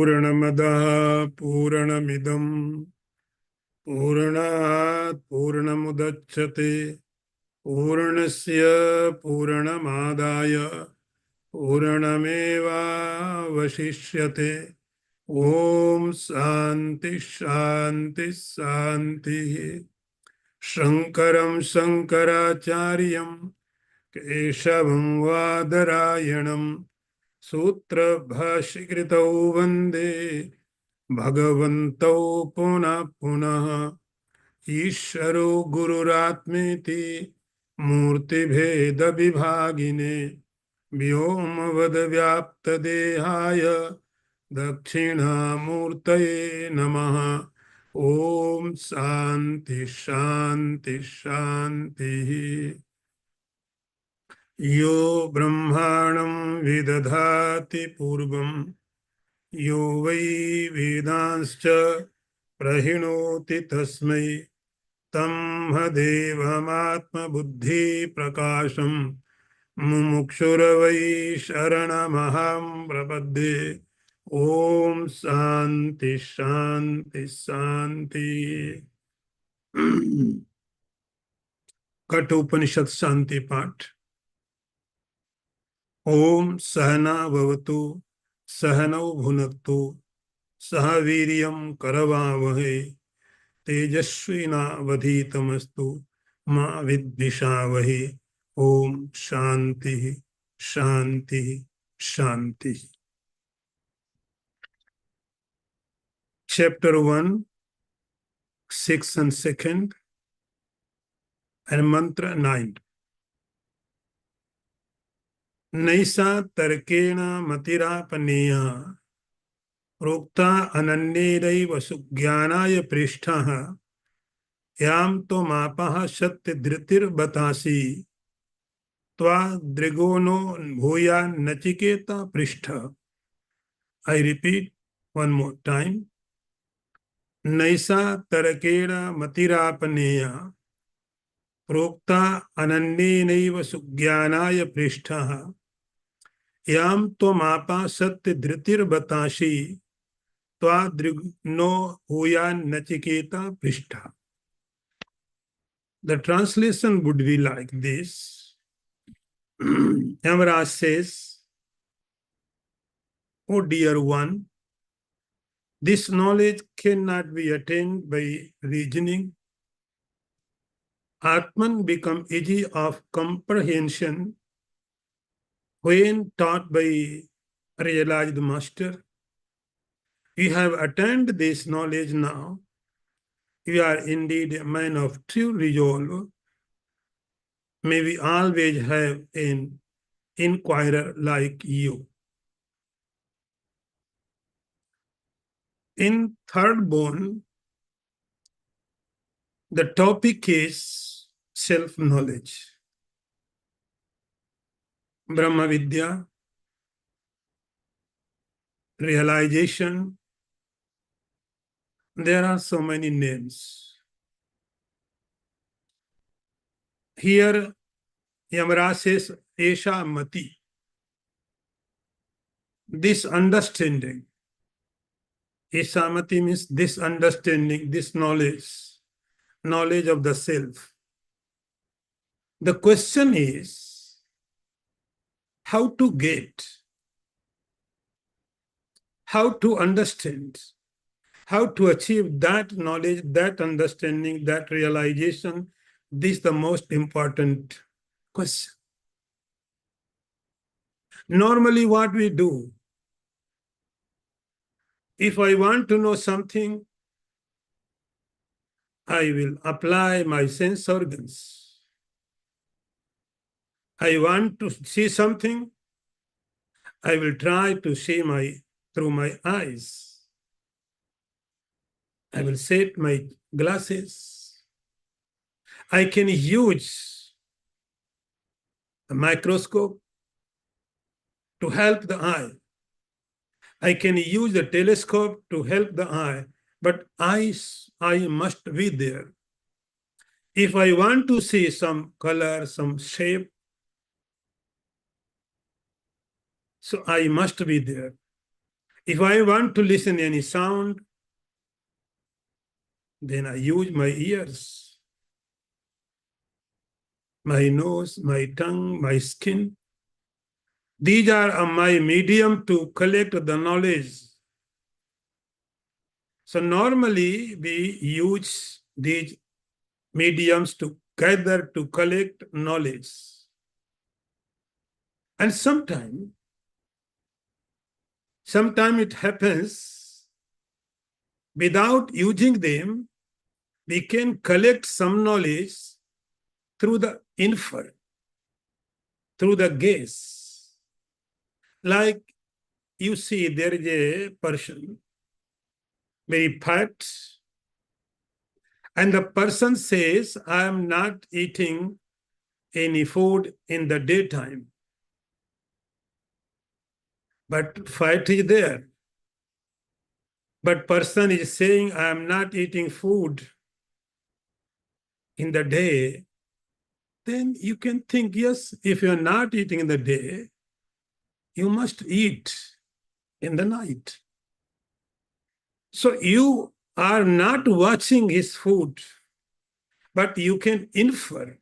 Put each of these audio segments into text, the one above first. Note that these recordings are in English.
Purnamadaha Purnamidam Purnat Purnamudachyate Purnasya Purnamadaya Purnameva Vashishyate. Om Shanti Shanti Shanti. Shankaram Shankaracharyam Keshavam Vadarayanam Sutra Bhashikritau Vande Bhagavantau Puna Punaha Isharo Gururatmeti Murti Bheda Vibhagine Vyomavad Vyapta Dehaya Dakshina Murtaye Namaha. Om Shanti Shanti Shanti. Yo Brahmanam Vidadhati Purvam Yo Vai Vedanscha Prahinoti Tasmai Tam Hadevamatma Buddhi Prakasham Mumukshura Sharanamaham Prapadde. Om Shanti Shanti Shanti. Kathopanishad Shanti Path. Om Sahana Bhavatu Sahanau Bhunaktu Sahaviryam Karavavahe Tejasvina Vadhitamastu Ma Vidvishavahe. Om Shanti Shanti Shanti. Chapter 1, 6 and 2nd, and Mantra 9. Naisa Tarkena Matirapaneya Prokta Ananyedaiva Sugyanaya Prishtaha Yam to Mapaha Satya Dhritir Batasi Tva Drigono Bhuya Nachiketa Prishtha. I repeat one more time. Naisa Tarakena Matirapaneya Prokta Ananyedaiva Sugyanaya Prishtaha Yam to Mapa Satya Dhritir Batasi Tva Drigno Bhuya Nachiketa Prishtha. The translation would be like this. Yamaraj says, "O dear one, this knowledge cannot be attained by reasoning. Atman become easy of comprehension when taught by realized master. You have attained this knowledge now. You are indeed a man of true resolve. May we always have an inquirer like you." In third bone, the topic is self-knowledge. Brahma Vidya, realization. There are so many names. Here, Yamaraj says, Esha Mati. This understanding. Esha Mati means this understanding, this knowledge, knowledge of the self. The question is, how to get, how to understand, how to achieve that knowledge, that understanding, that realization. This is the most important question. Normally what we do, if I want to know something, I will apply my sense organs. I want to see something, I will try to see through my eyes. I will set my glasses. I can use a microscope to help the eye. I can use the telescope to help the eye, but I must be there. If I want to see some color, some shape, so I must be there. If I want to listen any sound, then I use my ears, my nose, my tongue, my skin. These are my medium to collect the knowledge. So normally we use these mediums to gather, to collect knowledge. And sometimes it happens without using them, we can collect some knowledge through the infer, through the gaze. Like you see, there is a person, very fat, and the person says, I am not eating any food in the daytime. But fat is there. But person is saying, I am not eating food in the day. Then you can think, yes, if you're not eating in the day, you must eat in the night. So you are not watching his food, but you can infer.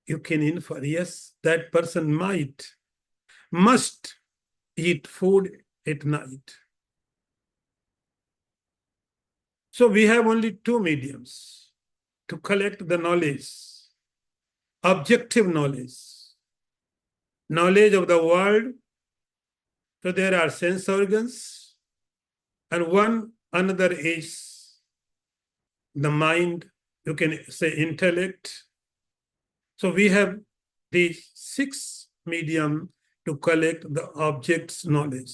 You can infer, yes, that person must eat food at night. So we have only two mediums to collect the knowledge, objective knowledge, knowledge of the world. So there are sense organs, and another is the mind, you can say intellect. So we have these six medium to collect the object's knowledge.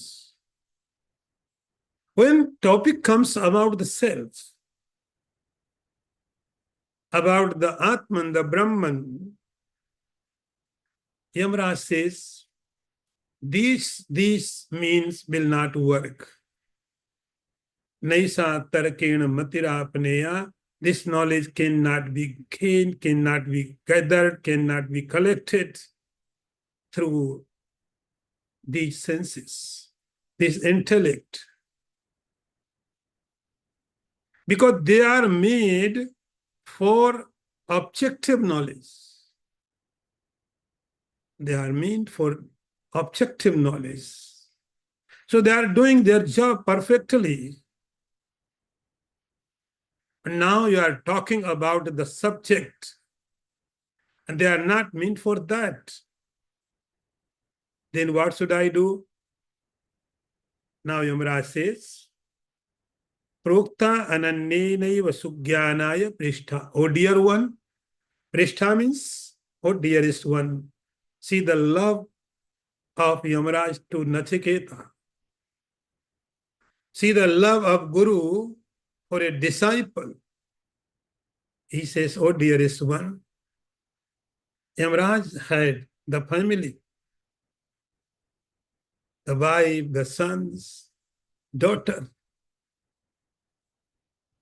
When topic comes about the self, about the Atman, the Brahman, Yamaraj says, these means will not work. Naisa tarakena matirapneya. This knowledge cannot be gained, cannot be gathered, cannot be collected through these senses, this intellect. Because they are made for objective knowledge. They are meant for objective knowledge. So they are doing their job perfectly. And now you are talking about the subject, and they are not meant for that. Then what should I do? Now Yamaraj says, Prokta anannenaiva sugyanaya prishtha. Oh dear one, prishtha means, oh dearest one. See the love of Yamaraj to Nachiketa. See the love of Guru for a disciple. He says, oh dearest one, Yamaraj had the family, the wife, the sons, daughter.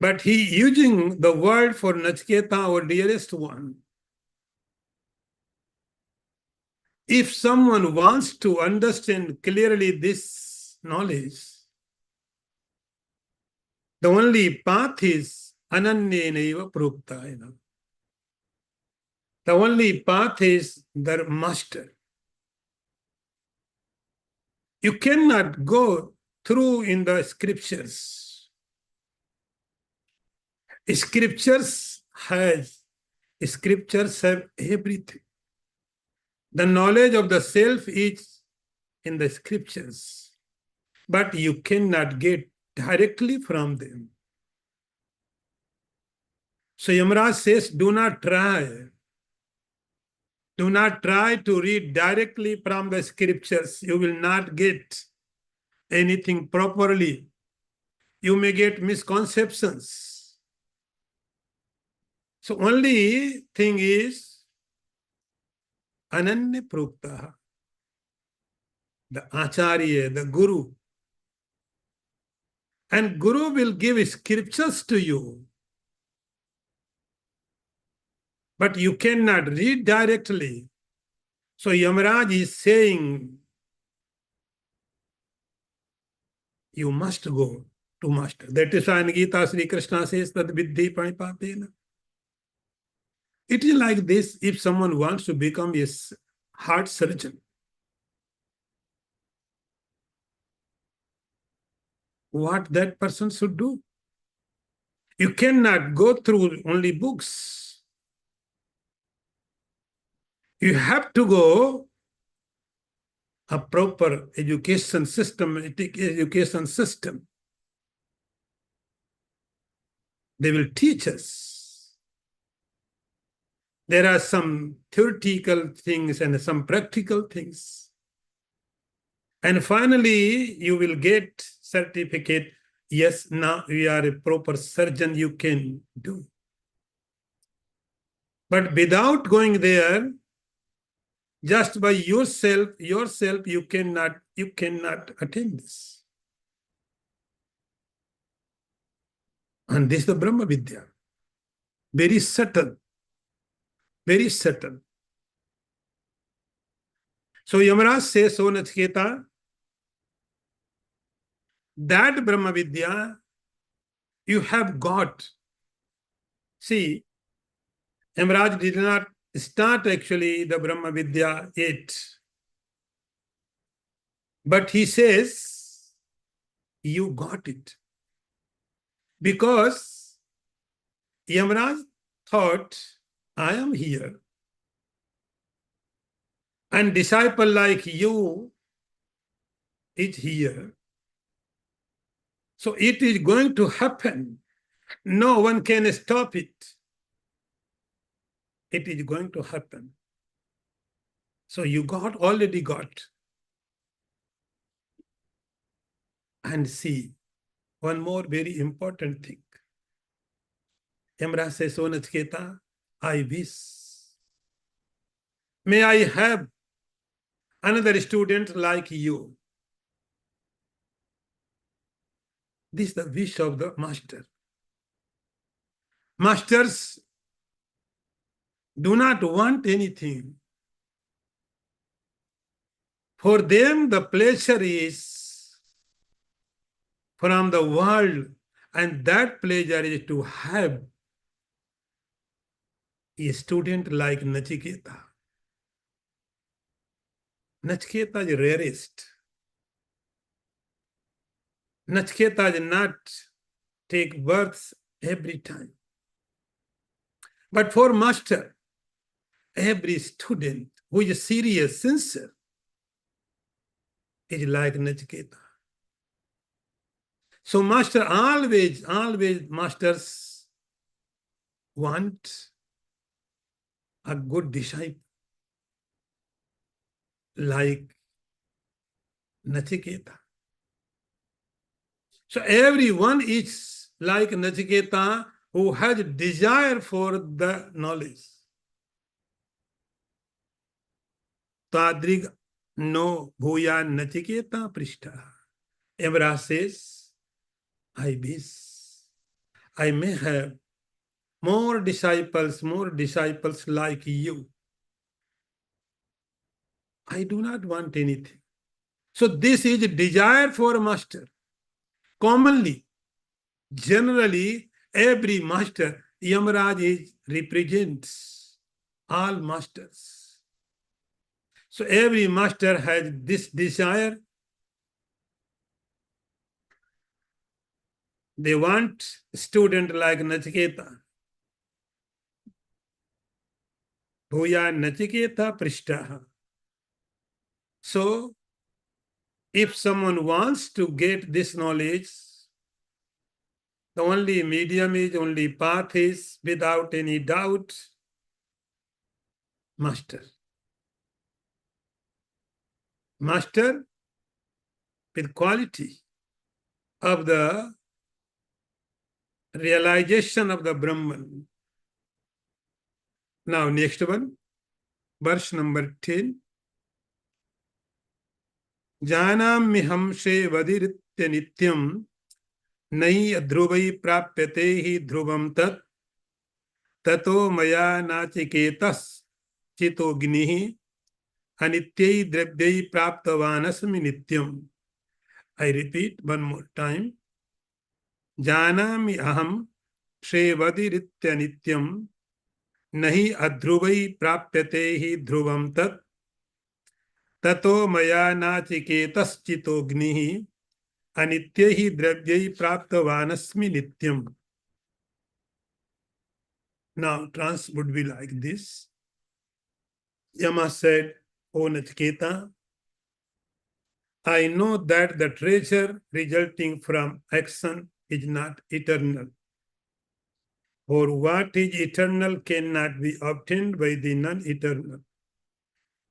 But he using the word for Nachiketa, or dearest one. If someone wants to understand clearly this knowledge, the only path is anannenaiva prokta. The only path is the master. You cannot go through in the scriptures. Scriptures have everything. The knowledge of the self is in the scriptures, but you cannot get directly from them. So Yamaraj says, do not try. Do not try to read directly from the scriptures. You will not get anything properly. You may get misconceptions. So only thing is Ananya Prokta, the Acharya, the Guru. And Guru will give scriptures to you. But you cannot read directly. So Yamaraj is saying, You must go to master. That is why in Gita, Sri Krishna says that Viddhi Pranipatena. It is like this if someone wants to become a heart surgeon. What that person should do? You cannot go through only books. You have to go a proper education system, education system. They will teach us. There are some theoretical things and some practical things. And finally, you will get certificate. Yes, now you are a proper surgeon, you can do. But without going there, just by yourself, you cannot attain this. And this is the Brahma Vidya. Very subtle. Very subtle. So Yamaraj says, O Nachiketa, that Brahma Vidya you have got. See, Yamaraj did not start actually the Brahma Vidya yet. But he says, you got it. Because Yamaraj thought, I am here. And disciple like you is here. So it is going to happen. No one can stop it. It is going to happen. So you already got. And see, one more very important thing. Yamaraj says, O Nachiketa, I wish. May I have another student like you. This is the wish of the master. Masters do not want anything. For them, the pleasure is from the world, and that pleasure is to have a student like Nachiketa. Nachiketa is rarest. Nachiketa is not take births every time. But for master, every student who is serious, sincere, is like Nachiketa. So master always masters want a good disciple like Nachiketa. So everyone is like Nachiketa who has desire for the knowledge. Tadrig no bhuya Nachiketa prishta. Yamaraj says, I wish I may have more disciples like you. I do not want anything. So this is desire for a master. Commonly, generally, every master, Yamaraj represents all masters. So every master has this desire. They want a student like Nachiketa. Bhuya Nachiketa Prishtaha. So, if someone wants to get this knowledge, the only medium is, only path is, without any doubt, master. Master with quality of the realization of the Brahman. Now, next one, verse number 10. Janam she vadiritya nityam nai adhruvai prapyate hi dhruvam tat tato maya nachiketas chito gnihi anityai dravyai praptavanasmi nityam I repeat one more time. Janami aham shrevadirithya nityam nahi adhruvai prapyate hi dhruvam tat tato maya nachiketaschito gnihi anityahi dravyai praptavanasmi nityam. Now, trans would be like this. Yama said, O Nachiketa, I know that the treasure resulting from action is not eternal. For what is eternal cannot be obtained by the non-eternal.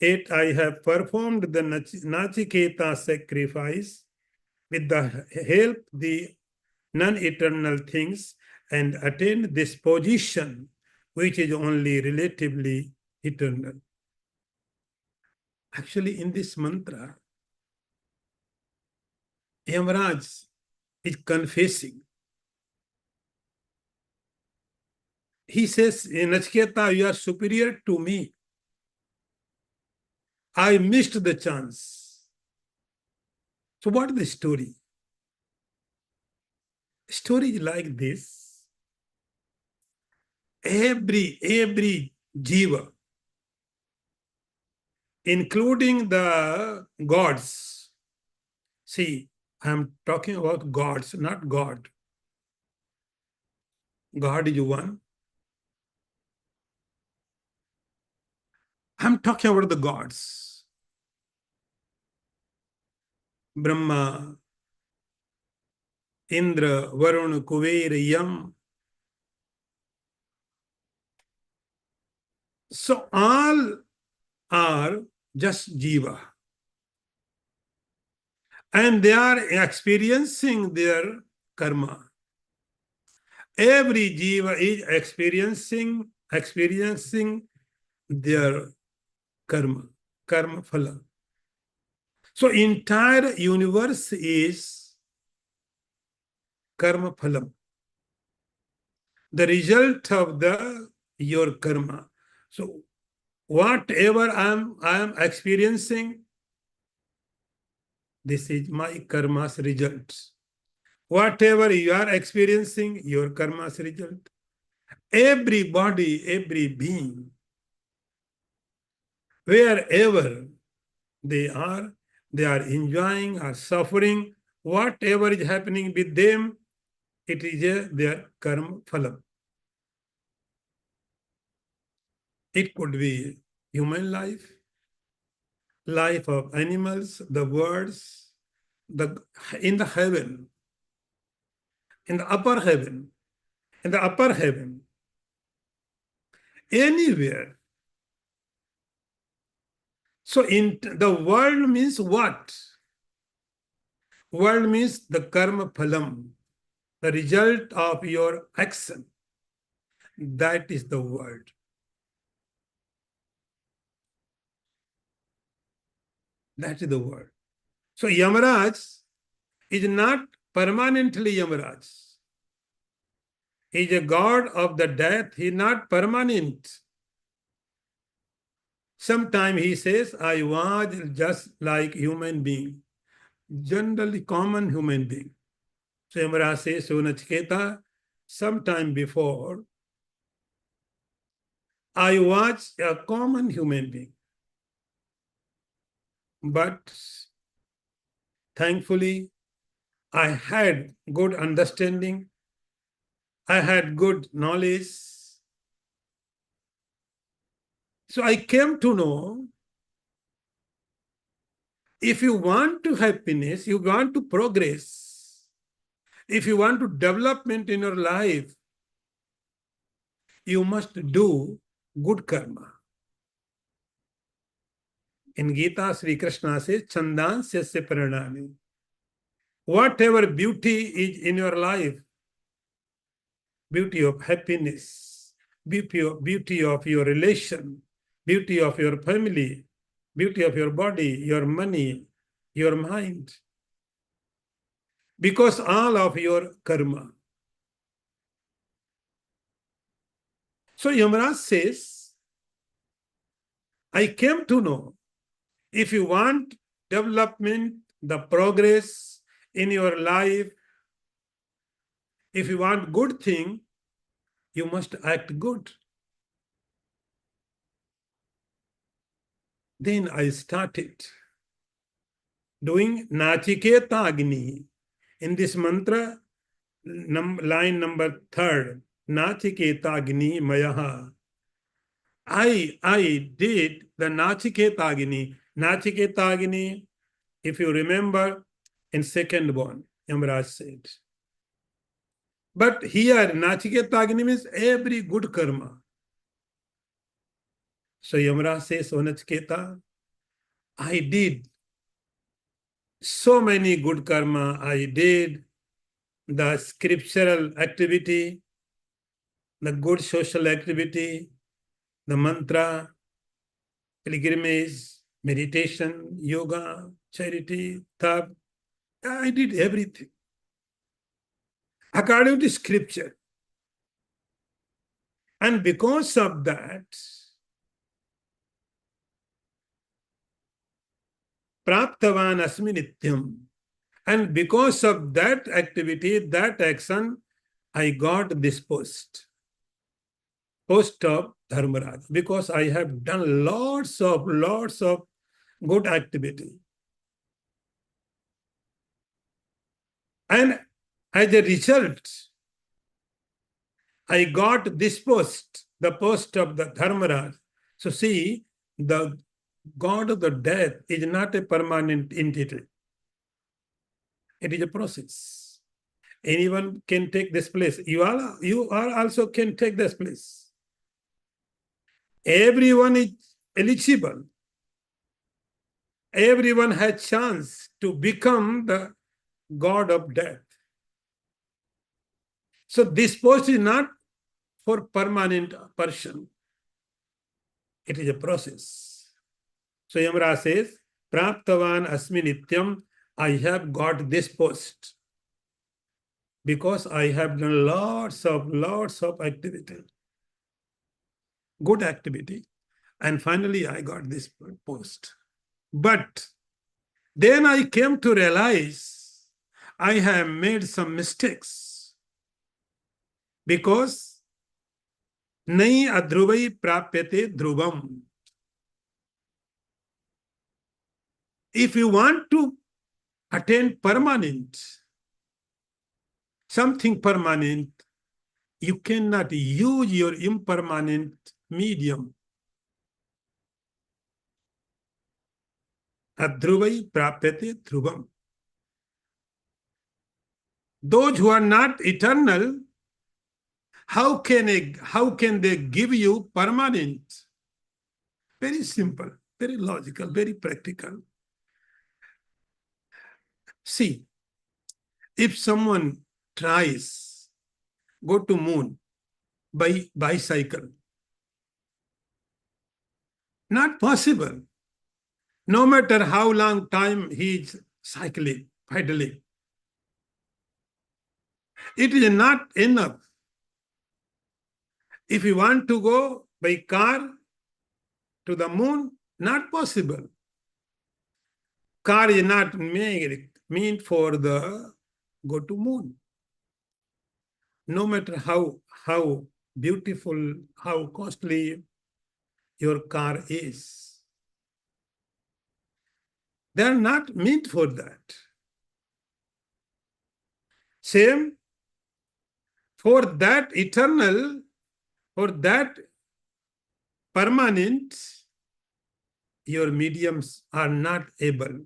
Yet I have performed the Nachiketa sacrifice with the help of the non-eternal things and attained this position, which is only relatively eternal. Actually, in this mantra, Yamaraj is confessing. He says, Nachiketa, you are superior to me. I missed the chance. So what is the story? Story is like this. Every jiva, including the gods. See, I'm talking about gods, not God. God is one. I'm talking about the gods. Brahma, Indra, Varuna, Kuber, Yam. So all are just jiva. And they are experiencing their karma. Every jiva is experiencing their karma phala. So entire universe is karma phalam, the result of your karma. So whatever I am experiencing, this is my karma's results. Whatever you are experiencing, your karma's result. Everybody, every being, wherever they are enjoying or suffering, whatever is happening with them, it is their karma phalam. It could be human life, life of animals, the birds, in the heaven, in the upper heaven, anywhere. So in the world means what? World means the karma phalam, the result of your action. That is the world. That is the world. So Yamaraj is not permanently Yamaraj. He is a god of the death. He is not permanent. Sometimes he says, I was just like human being, generally common human being. So Yamaraj says, so Nachiketa, sometime before, I was a common human being. But thankfully, I had good understanding. I had good knowledge. So I came to know, if you want to happiness, you want to progress, if you want to development in your life, you must do good karma. In Gita, Sri Krishna says, Chandansya paranami. Whatever beauty is in your life, beauty of happiness, beauty of your relation, beauty of your family, beauty of your body, your money, your mind, because all of your karma. So Yamaraj says, I came to know, if you want development, the progress, in your life, if you want good thing, you must act good. Then I started doing Nachiketa Agni. In this mantra, line number 3, Nachiketa Agni Mayaha. I did the Nachiketa Agni. Nachiketa Agni, if you remember, in second one, Yamaraj said. But here, Nachiketa Agni means every good karma. So Yamaraj says, O Nachiketa, I did so many good karma. I did the scriptural activity, the good social activity, the mantra, pilgrimage, meditation, yoga, charity, tap. I did everything according to scripture. And because of that, praptavan asmi nityam. And because of that activity, that action, I got this post of Dharmaraj, because I have done lots of good activity. And as a result, I got this post, the post of the Dharmaraj. So see, the God of the death is not a permanent entity. It is a process. Anyone can take this place. You are also can take this place. Everyone is eligible. Everyone has chance to become the God of death. So this post is not for permanent person. It is a process. So Yamra says, Praptavan asmi nityam, I have got this post because I have done lots of activity, good activity. And finally, I got this post. But then I came to realize I have made some mistakes because Nai adhruvai prapyate dhruvam. If you want to attain permanent, something permanent, you cannot use your impermanent medium. Adhruvai prapyate dhruvam. Those who are not eternal, how can they give you permanent? Very simple, very logical, very practical. See, if someone tries go to moon by bicycle, not possible. No matter how long time he is cycling, pedaling, it is not enough. If you want to go by car to the moon, not possible. Car is not meant for the go to moon. No matter how beautiful, how costly your car is, they are not meant for that. Same for that eternal, for that permanent, your mediums are not able.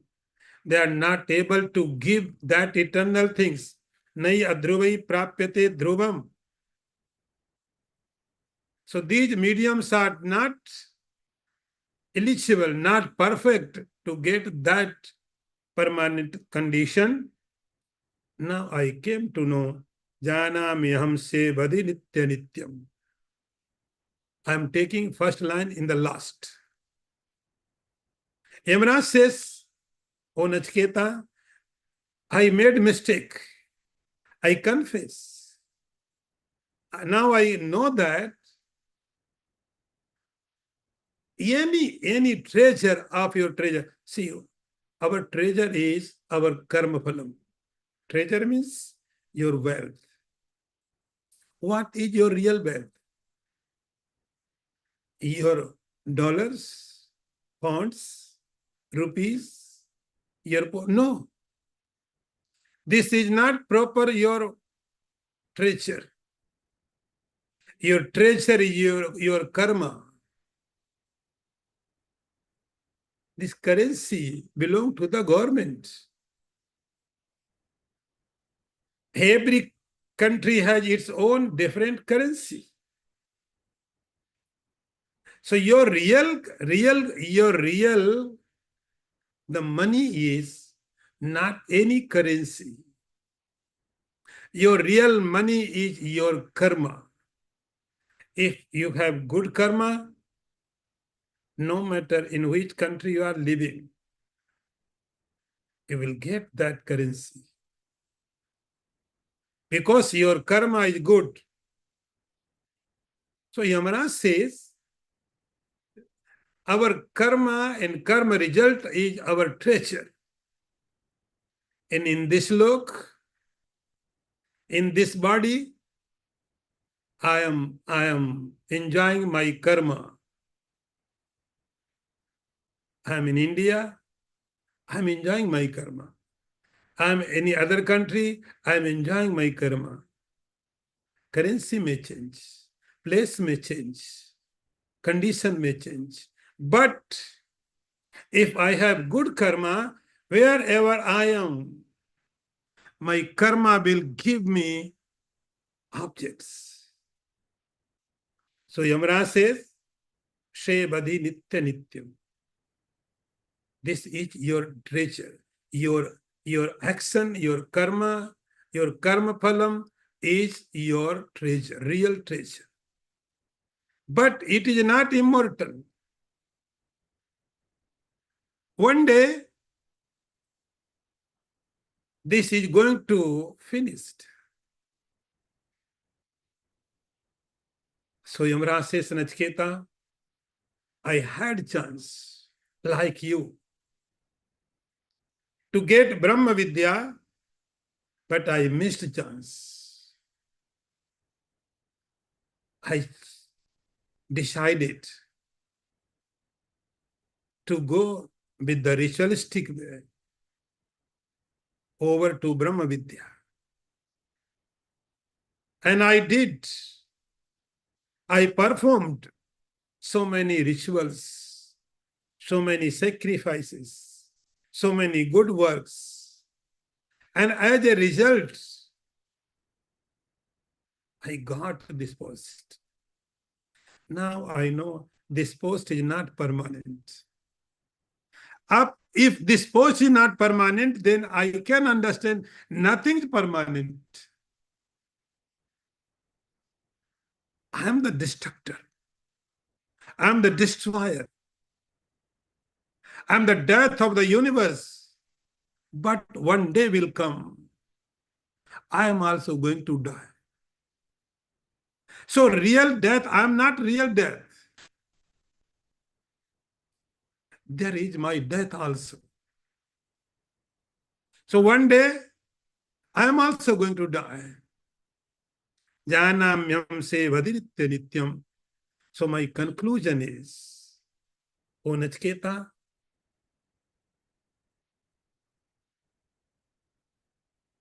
They are not able to give that eternal things. Nai adhruvai prapyate dhruvam. So these mediums are not eligible, not perfect to get that permanent condition. Now I came to know, Janami aham se vadi nitya nityam. I am taking first line in the last. Yamaraj says, O Nachiketa, I made mistake. I confess. Now I know that any treasure of your treasure, see, our treasure is our karma phalam. Treasure means your wealth. What is your real wealth? Your dollars, pounds, rupees, your no. This is not proper your treasure. Your treasure is your karma. This currency belongs to the government. Every country has its own different currency. So your real, the money is not any currency. Your real money is your karma. If you have good karma, no matter in which country you are living, you will get that currency. Because your karma is good. So Yamaraj says, our karma and karma result is our treasure. And in this lok, in this body, I am enjoying my karma. I am in India, I am enjoying my karma. I am in any other country, I am enjoying my karma. Currency may change, place may change, condition may change. But if I have good karma, wherever I am, my karma will give me objects. So Yamaraj says, She Badhi Nitya Nityam. This is your treasure. Your action, your karma phalam is your treasure, real treasure. But it is not immortal. One day, this is going to finish. So Yamaraj says, Nachiketa, I had chance, like you, to get Brahma Vidya, but I missed chance. I decided to go with the ritualistic way over to Brahma Vidya. And I did. I performed so many rituals, so many sacrifices, so many good works. And as a result, I got this post. Now I know this post is not permanent. If this post is not permanent, then I can understand nothing is permanent. I am the destructor. I am the destroyer. I am the death of the universe. But one day will come. I am also going to die. So real death, I am not real death. There is my death also. So one day, I am also going to die. Janamyam se vadinitya nityam. So my conclusion is, O Nachiketa,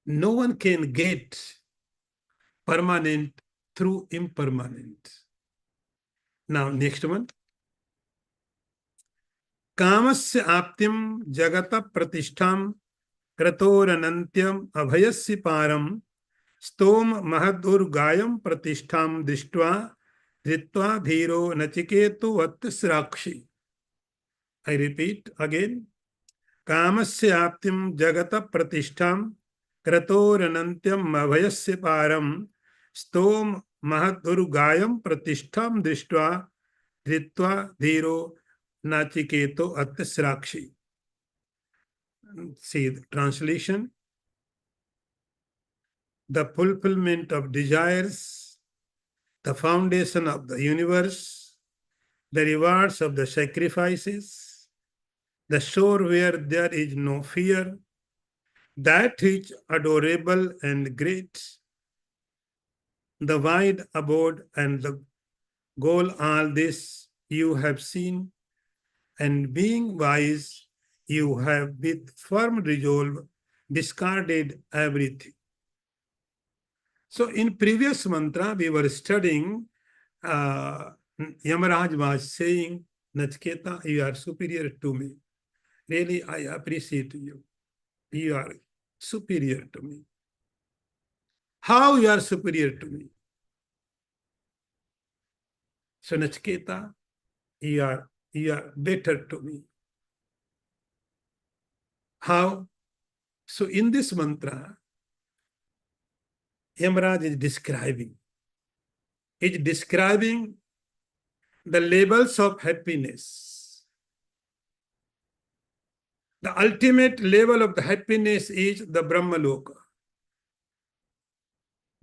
no one can get permanent through impermanent. Now, next one. Kamasya aptim jagata pratishtham kratoranantyam abhayasya param stom mahadurgayam pratishtham dishtva dhritva dhiro nachiketu vattisrakshi. I repeat again. Kamasya aptim jagata pratishtham kratoranantyam abhayasya param stom mahadurgayam pratishtham dishtva dhritva dhiro nachiketu vattisrakshi. See the translation. The fulfillment of desires, the foundation of the universe, the rewards of the sacrifices, the shore where there is no fear, that is adorable and great. The wide abode and the goal, all this you have seen, and being wise, you have with firm resolve discarded everything. So in previous mantra, we were studying, Yamaraj was saying, Nachketa, you are superior to me. Really, I appreciate you. You are superior to me. How you are superior to me? So Nachketa, you are better to me. How? So in this mantra, Yamaraj is describing the levels of happiness. The ultimate level of the happiness is the Brahmaloka.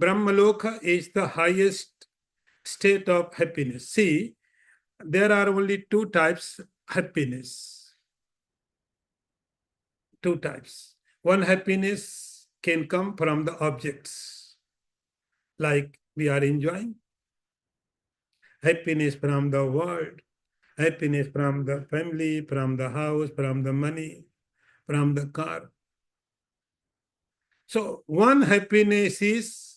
Brahmaloka is the highest state of happiness. See, there are only two types happiness. Two types. One happiness can come from the objects, like we are enjoying. Happiness from the world, happiness from the family, from the house, from the money, from the car. So one happiness is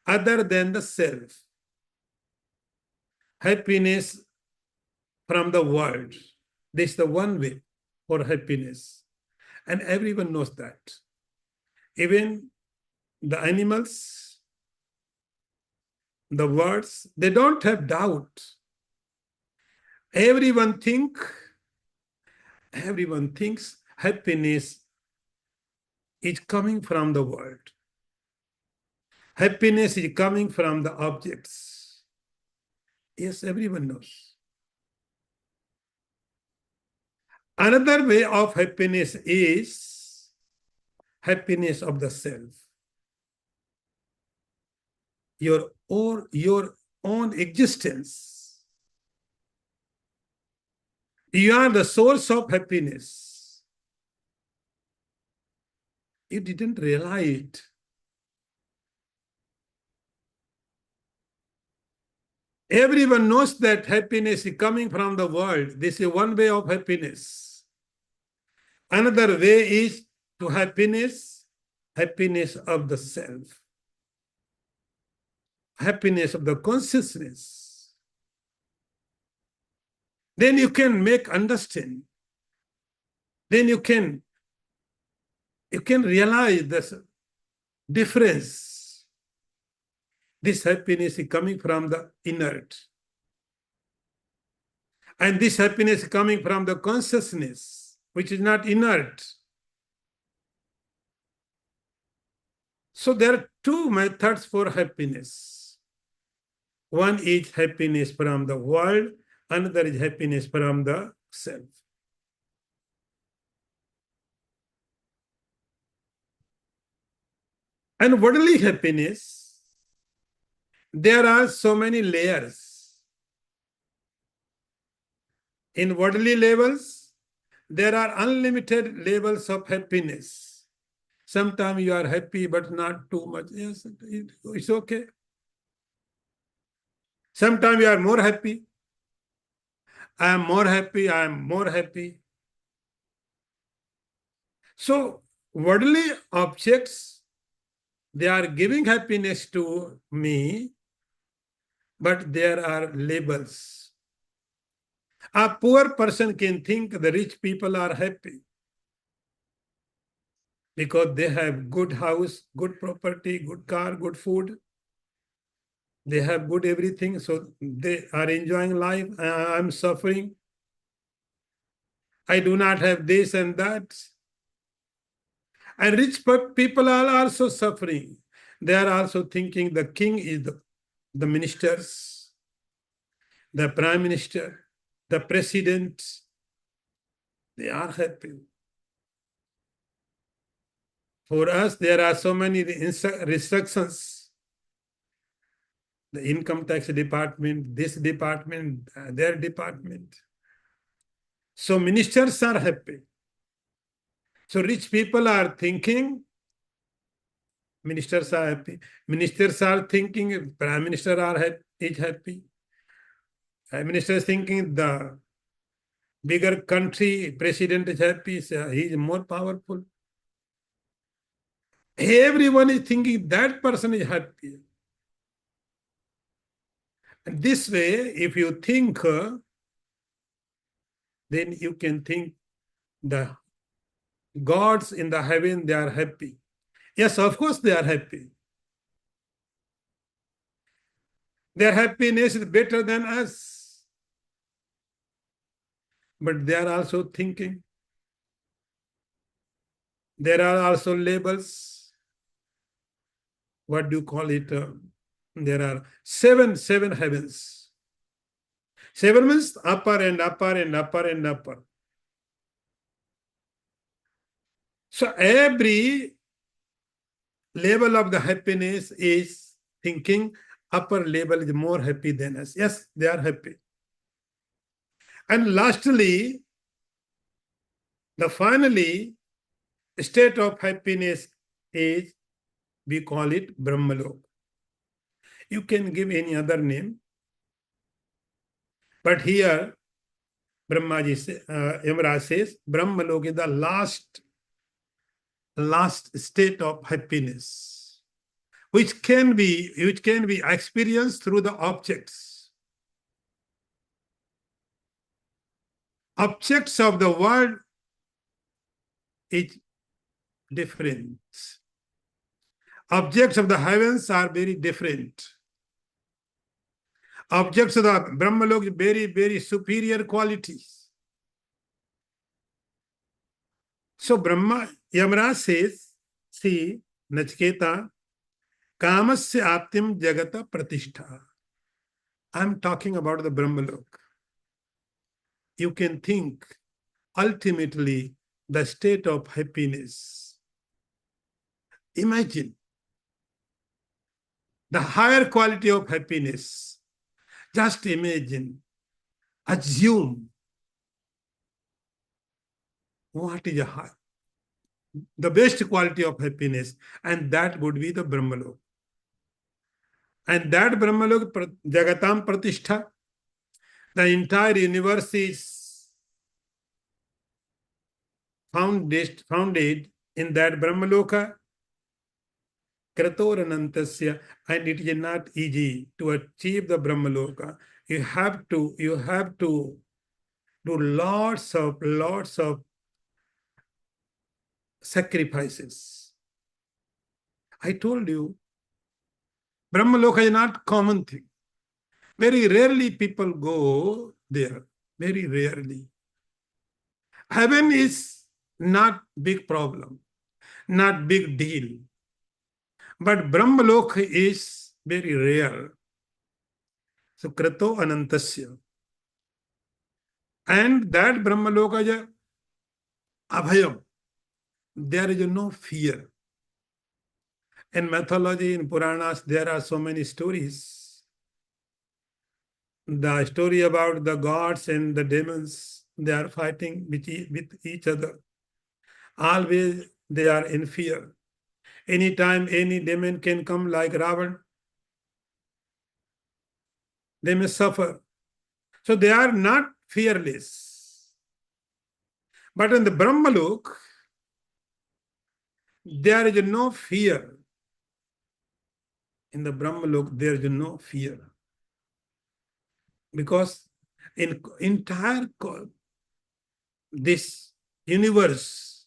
other than the self. Happiness from the world. This is the one way for happiness. And everyone knows that. Even the animals, the birds, they don't have doubt. Everyone thinks happiness is coming from the world. Happiness is coming from the objects. Yes, everyone knows. Another way of happiness is happiness of the self. Your own existence. You are the source of happiness. You didn't realize it. Everyone knows that happiness is coming from the world. This is one way of happiness. Another way is to happiness of the self, happiness of the consciousness. Then you can make understand. Then you can realize this difference. This happiness is coming from the inert. And this happiness is coming from the consciousness, which is not inert. So there are two methods for happiness. One is happiness from the world, another is happiness from the self. And worldly happiness, there are so many layers. In worldly levels, there are unlimited levels of happiness. Sometimes you are happy, but not too much. Yes, it's okay. Sometimes you are more happy. I am more happy. I am more happy. So, worldly objects, they are giving happiness to me, but there are labels. A poor person can think the rich people are happy because they have good house, good property, good car, good food. They have good everything, so they are enjoying life. I'm suffering. I do not have this and that. And rich people are also suffering. They are also thinking the king is the ministers, the prime minister, the president. They are happy. For us, there are so many restrictions. The income tax department, this department, their department. So ministers are happy. So rich people are thinking, ministers are happy. Ministers are thinking, prime minister is happy. Prime minister is thinking the bigger country president is happy. So he is more powerful. Everyone is thinking that person is happy. And this way, if you think, then you can think the gods in the heaven, they are happy. Yes, of course they are happy. Their happiness is better than us. But they are also thinking. There are also labels. What do you call it? There are seven heavens. Seven means upper and upper and upper and upper. So every level of the happiness is thinking upper level is more happy than us. Yes, they are happy. And lastly, the finally state of happiness is, we call it Brahmalok. You can give any other name, but here Brahmaji, Yamaraj says, Brahmalok is the last state of happiness, which can be experienced through the objects. Objects of the world is different. Objects of the heavens are very different. Objects of the Brahmalok very, very superior qualities. So Brahma, Yamaraj says, see, Nachiketa, Kamasya Atyam Jagata Pratishtha. I'm talking about the Brahmalok. You can think ultimately the state of happiness. Imagine the higher quality of happiness. Just imagine, assume what is the best quality of happiness, and that would be the Brahmalok. And that Brahmalok, Jagatam Pratishtha, the entire universe is founded in that Brahmaloka, Kratoranantasya, and it is not easy to achieve the Brahmaloka. You have to do lots of sacrifices. I told you, Brahmaloka is not common thing. Very rarely people go there. Very rarely. Heaven is not big problem, not big deal. But Brahmalok is very rare. So Krato Anantasya. And that Brahmaloka is abhayam. There is no fear. In mythology, in Puranas, there are so many stories. The story about the gods and the demons, they are fighting with each other. Always they are in fear. Anytime any demon can come like Ravan, they may suffer. So they are not fearless. But in the Brahmalok, there is no fear. In the Brahmalok, there is no fear. Because in entire this universe,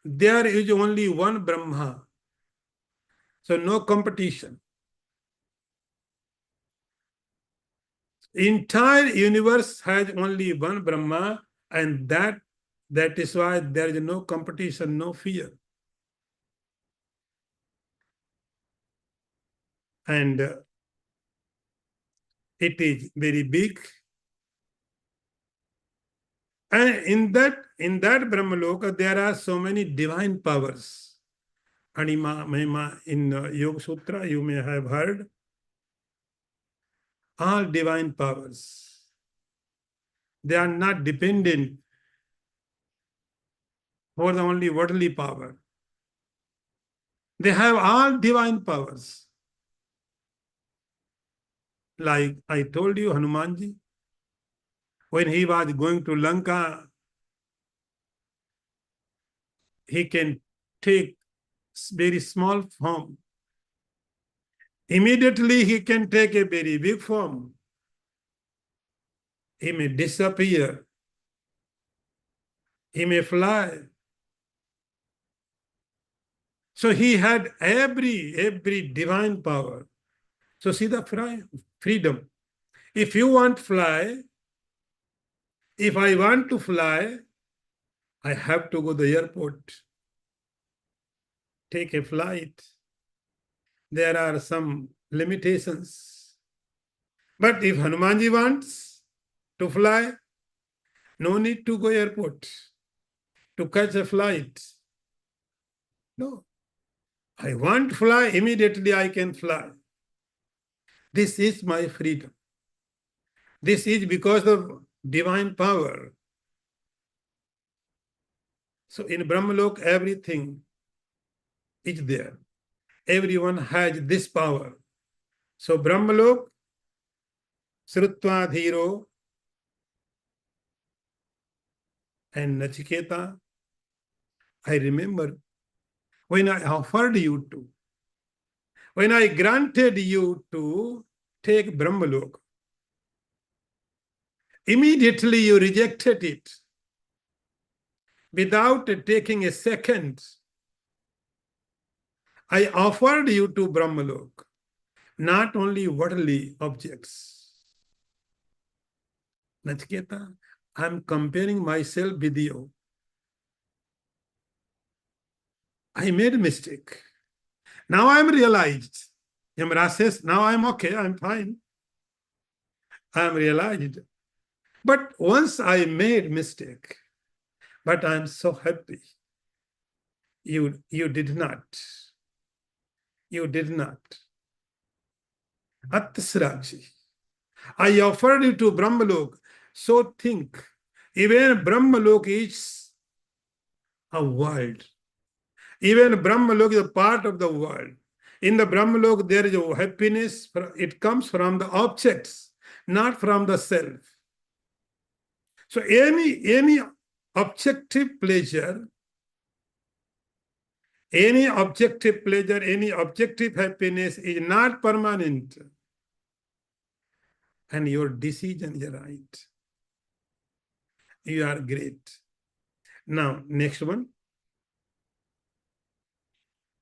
there is only one Brahma. So no competition. Entire universe has only one Brahma, and that is why there is no competition, no fear. And it is very big. And in that Brahmaloka, there are so many divine powers. Anima, Mahima, in Yoga Sutra, you may have heard. All divine powers. They are not dependent for the only worldly power. They have all divine powers. Like I told you, Hanumanji, when he was going to Lanka, he can take very small form. Immediately he can take a very big form. He may disappear. He may fly. So he had every divine power. So see the freedom. If you want to fly, if I want to fly, I have to go to the airport, take a flight. There are some limitations. But if Hanumanji wants to fly, no need to go airport to catch a flight. No. I want to fly, immediately I can fly. This is my freedom. This is because of divine power. So in Brahmalok, everything is there. Everyone has this power. So Brahmalok, Srutva Dhiro, and Nachiketa, I remember when I offered you to, when I granted you to take Brahmalok, immediately you rejected it without taking a second. I offered you to Brahmalok, not only worldly objects. Nachiketa, I'm comparing myself with you. I made a mistake. Now I'm realized. Yamraj says, now I'm okay, I'm fine. I'm realized. But once I made mistake, but I'm so happy. You did not. You did not. Attasraji. I offered you to Brahmalok. So think, even Brahmalok is a world. Even Brahmalok is a part of the world. In the Brahmalok, there is a happiness. It comes from the objects, not from the self. So any objective pleasure, any objective happiness is not permanent. And your decision is right. You are great. Now, next one.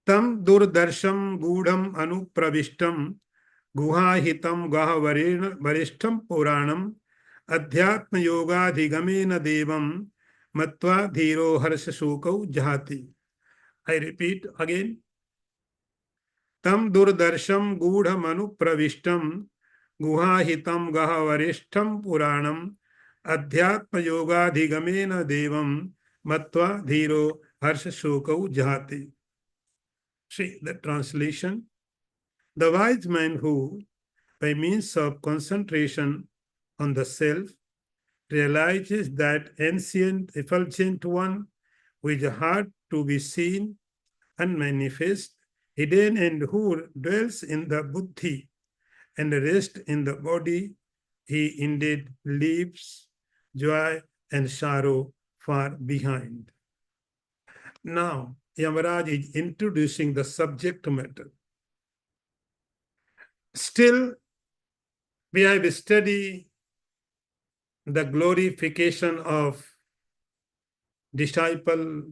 Tam durdarsham gudham anupravishtam guhahitam gahavarishtam puranam adhyatma yogadhigamena devam matva dhiro harsha shukau jahati. I repeat again. Tam durdarsham gudham anupravishtam guhahitam gahavarishtam puranam adhyatma yogadhigamena devam matva dhiro harsha shukau jahati. See the translation. The wise man who, by means of concentration on the self, realizes that ancient, effulgent one, with a heart to be seen and manifest, hidden, and who dwells in the buddhi and rests in the body, he indeed leaves joy and sorrow far behind. Now, Yamaraj is introducing the subject matter. Still, we have studied the glorification of disciple,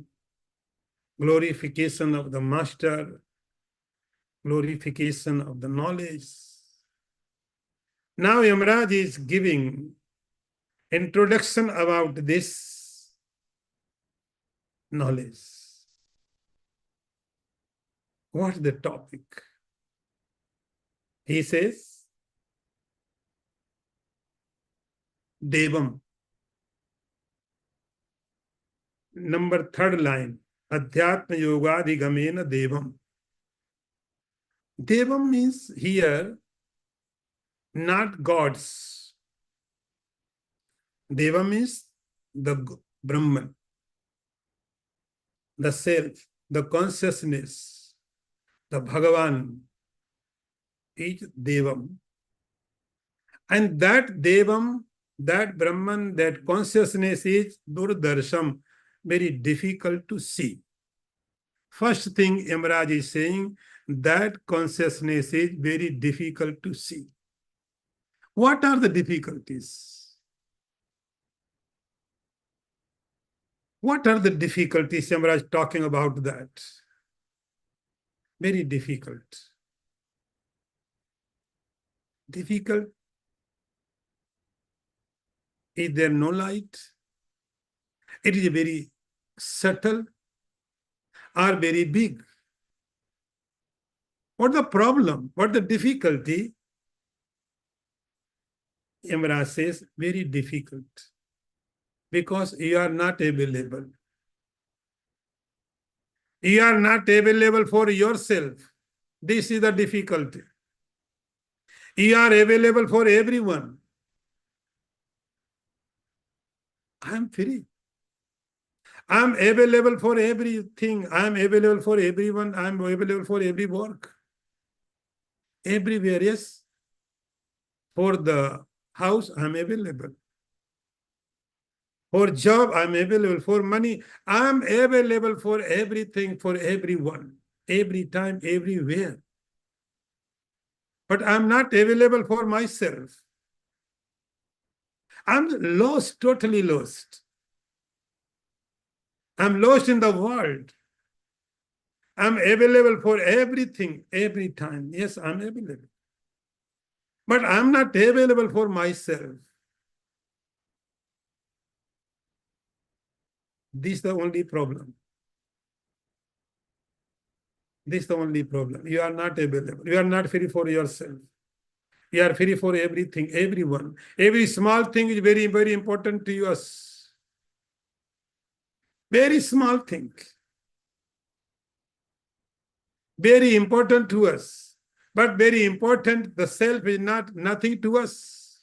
glorification of the master, glorification of the knowledge. Now Yamaraj is giving introduction about this knowledge. What's the topic? He says, Devam. Number 3rd line, Adhyatma Yogadhigamena Devam. Devam means here not gods. Deva means the Brahman. the self, the consciousness, the Bhagavan is Devam. And that Devam, that Brahman, that consciousness is Durdarsham, very difficult to see. First thing Yamaraj is saying, that consciousness is very difficult to see. What are the difficulties? What are the difficulties? Yamaraj talking about that. Very difficult. Difficult. Is there no light? It is very subtle or very big. What the problem? What the difficulty? Yamaraj says, very difficult. Because you are not available. You are not available for yourself. This is the difficulty. You are available for everyone. I am free. I am available for everything. I am available for everyone. I am available for every work. Everywhere, yes. For the house, I am available. For job, I am available. For money, I am available for everything, for everyone. Every time, everywhere. But I am not available for myself. I'm lost, totally lost. I'm lost in the world. I'm available for everything, every time. Yes, I'm available. But I'm not available for myself. This is the only problem. This is the only problem. You are not available. You are not free for yourself. You are free for everything, everyone. Every small thing is very, very important to us. Very small thing. Very important to us. But very important, the self is not nothing to us.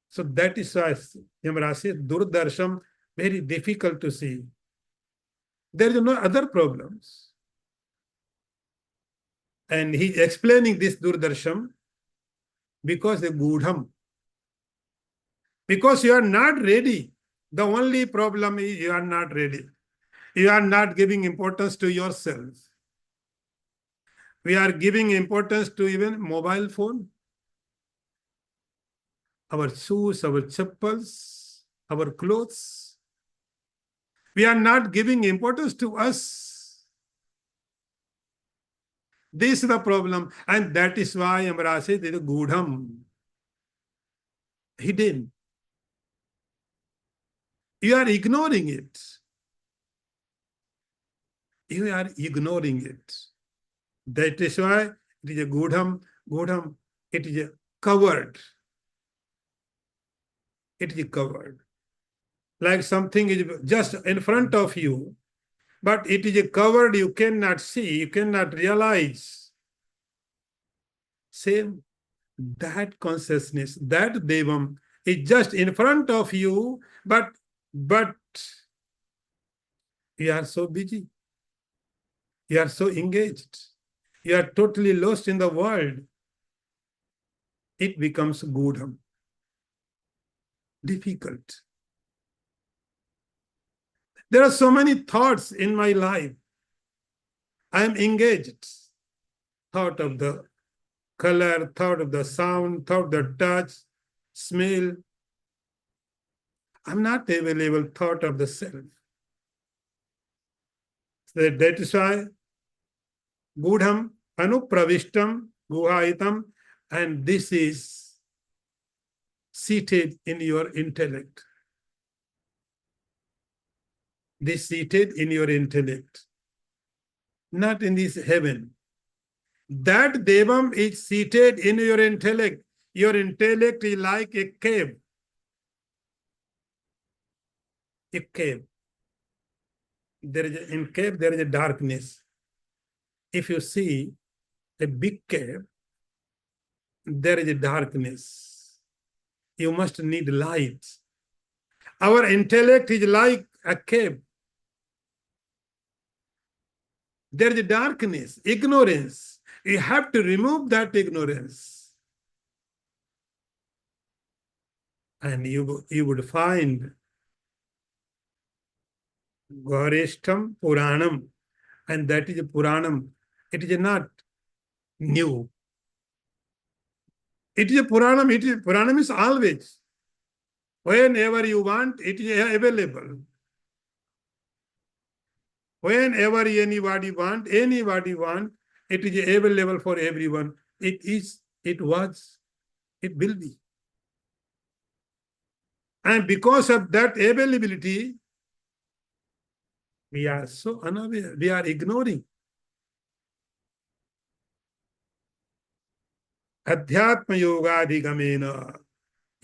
So that is why Yamaraj says, Durdarsham, very difficult to see. There is no other problems. And he's explaining this Durdarsham because the Gudham. Because you are not ready. The only problem is you are not ready. You are not giving importance to yourself. We are giving importance to even mobile phone, our shoes, our chappals, our clothes. We are not giving importance to us. This is the problem. And that is why Yamaraj says it is Gudham. Hidden. You are ignoring it. You are ignoring it. That is why it is a Gudham. Gudham, it is a covered. It is covered. Like something is just in front of you, but it is covered, you cannot see, you cannot realize. Same, that consciousness, that Devam is just in front of you, but you are so busy. You are so engaged. You are totally lost in the world. It becomes Gudham. Difficult. There are so many thoughts in my life. I am engaged. Thought of the color, thought of the sound, thought of the touch, smell. I'm not available thought of the self. So that is why Gudham, Anupravishtam, Guhaitam, and this is seated in your intellect. This seated in your intellect, not in this heaven. That Devam is seated in your intellect. Your intellect is like a cave. A cave. In cave, there is a darkness. If you see a big cave, there is a darkness. You must need light. Our intellect is like a cave. There is darkness, ignorance. You have to remove that ignorance. And you would find Gaureshtam Puranam. And that is a Puranam. It is not new. It is a Puranam. Puranam is always. Whenever you want, it is available. Whenever anybody want, it is available for everyone. It was, it will be. And because of that availability, we are so unaware, we are ignoring. Adhyatma yoga adhigamena.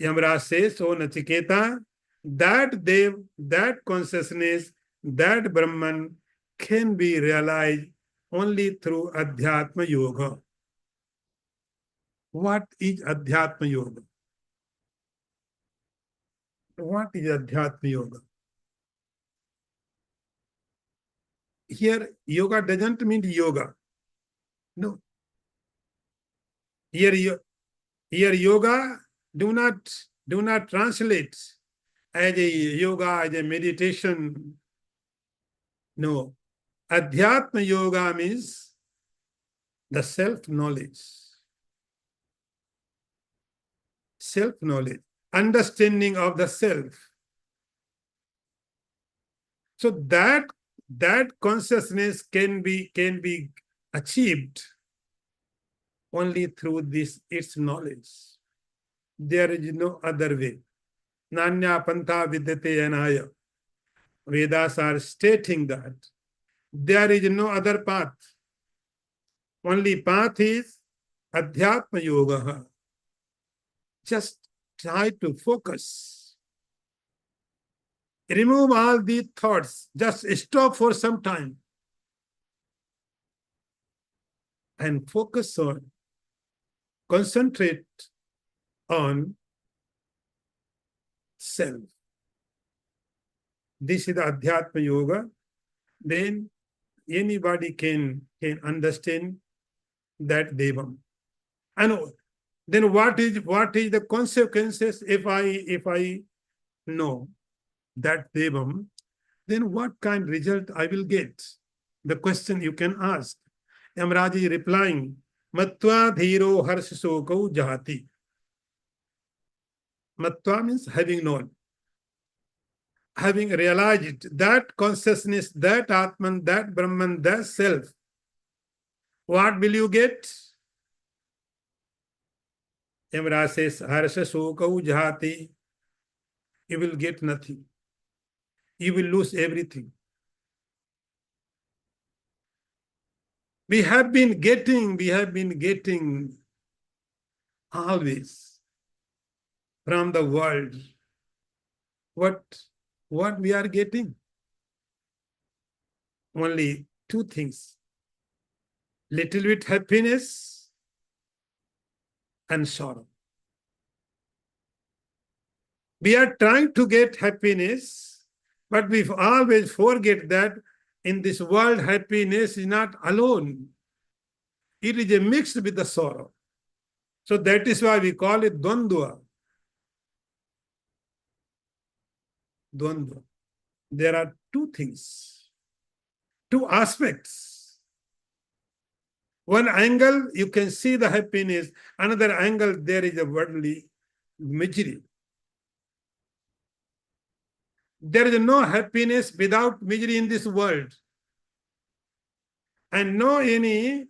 Yamaraj says, O Nachiketa, that consciousness, that Brahman can be realized only through Adhyatma yoga. What is Adhyatma yoga? What is Adhyatma yoga? Here, yoga doesn't mean yoga. No. Here yoga do not translate as a yoga, as a meditation. No. Adhyatma yoga means the self-knowledge. Self-knowledge. Understanding of the self. So that consciousness can be achieved only through its knowledge. There is no other way. Nanya pantha vidyate anaya. Vedas are stating that there is no other path. Only path is Adhyatma yoga. Just try to focus. Remove all these thoughts. Just stop for some time. And focus on, concentrate on self. This is the Adhyatma yoga. Then anybody can understand that Devam. And then what is the consequences if I know that Devam, then what kind of result I will get? The question you can ask. Yamaraj is replying, Matva dhiro harshasokau jahati. Matva means having known. Having realized that consciousness, that Atman, that Brahman, that self, what will you get? Yamaraj says, harshasokau jahati. You will get nothing. You will lose everything. We have been getting always from the world what we are getting. Only two things. Little bit happiness and sorrow. We are trying to get happiness, but we always forget that in this world, happiness is not alone. It is a mixed with the sorrow. So that is why we call it Dvandva. Dvandva. There are two things, two aspects. One angle, you can see the happiness. Another angle, there is a worldly misery. There is no happiness without misery in this world. And no any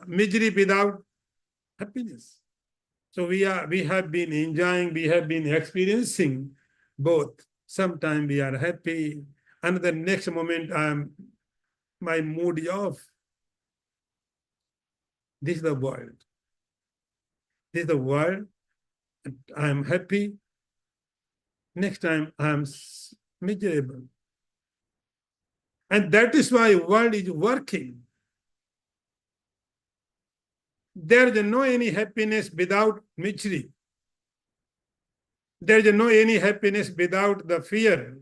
misery without happiness. So we have been enjoying, we have been experiencing both. Sometimes we are happy, another next moment my mood is off. This is the world. This is the world. I am happy. Next time I am miserable. And that is why world is working. There is no any happiness without misery. There is no any happiness without the fear.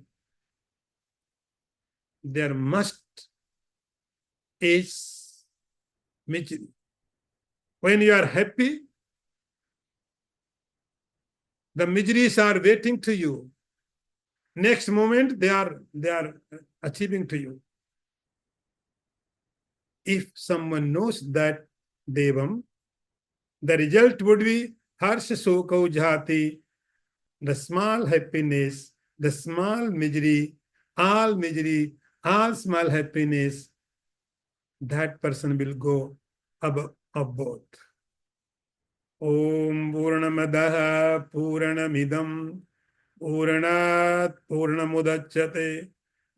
There must is misery. When you are happy, the miseries are waiting to you. Next moment, they are achieving to you. If someone knows that Devam, the result would be Harsha Sokau Jhati, the small happiness, the small misery, all small happiness, that person will go above both. Om Purnamadah Purnamidam Purnat Purnamudachyate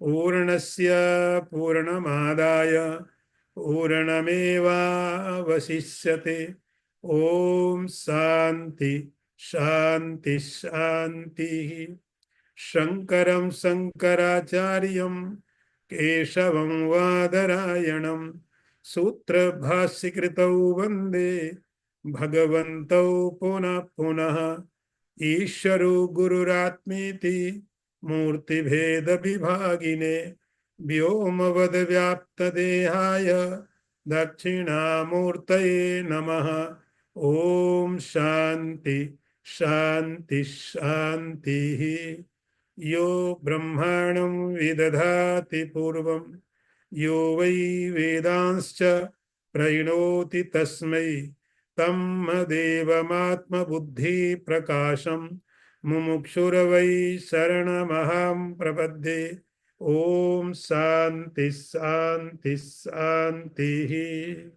Purnasya Purnamadaya Purnameva Vasishyate. Om Shanti Shanti Shanti. Shankaram Shankaracharyam Keshavam Vadarayanam Sutra Bhasikritau Vande Bhagavantau Puna Punaha Isharo Gururatmiti Murti Bheda Vibhagine Vyomavad Vyapta Dehaya Dakshinamurtaye Namaha. Om Shanti Shanti Shanti. Yo Brahmanam Vidadhati Purvam Yo Vai Vedanscha Prainoti Tasmai Tam Devamatma Buddhi Prakasham Mumukshura Saranamaham Prapadde. Om Shanti Shanti Shanti.